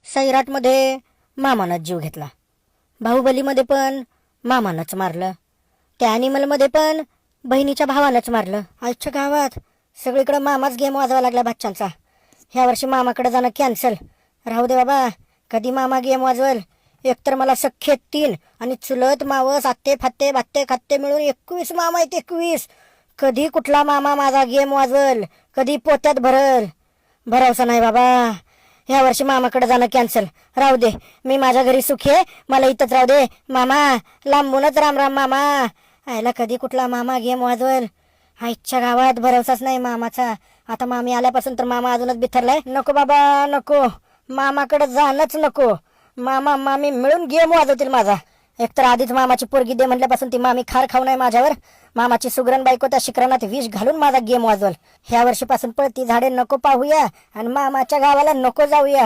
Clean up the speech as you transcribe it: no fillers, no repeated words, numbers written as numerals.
सैराटमध्ये मामानंच जीव घेतला, बाहुबलीमध्ये पण मामानंच मारलं, त्या ॲनिमलमध्ये पण बहिणीच्या भावानंच मारलं. आजच्या गावात सगळीकडं मामाच गेम वाजवायला लागला बच्चांचा. ह्या वर्षी मामाकडे जाणं कॅन्सल. राहू दे बाबा, कधी मामा गेम वाजवल. एकतर मला सख्खे 3 आणि चुलत मावस आत्ते फात्ते बात्ते खात्ते मिळून 21 मामा आहेत. 21. कधी कुठला मामा माझा गेम वाजवल, कधी पोत्यात भरल, भरवसा नाही बाबा. ह्या वर्षी मामाकडे जाणं कॅन्सल. राहू दे, मी माझ्या घरी सुखी आहे, मला इथंच राहू दे. मामा लांबूनच राम राम मामा. आयला कधी कुठला मामा गेम वाजवल. आईच्या गावात भरवसाच नाही मामाचा. आता मामी आल्यापासून तर मामा अजूनच बिथरलाय. नको बाबा नको, मामाकडे जाणंच नको. मामा मामी मिळून गेम वाजवतील माझा. एकतर आधीच मामाची पोरगी दे म्हटल्यापासून ती मामी खार खाऊ नये माझ्यावर. मामाची सुगरण बायको त्या शिखरानात विष घालून माझा गेम वाजवल. ह्या वर्षीपासून पळती झाडे नको पाहूया आणि मामाच्या गावाला नको जाऊया.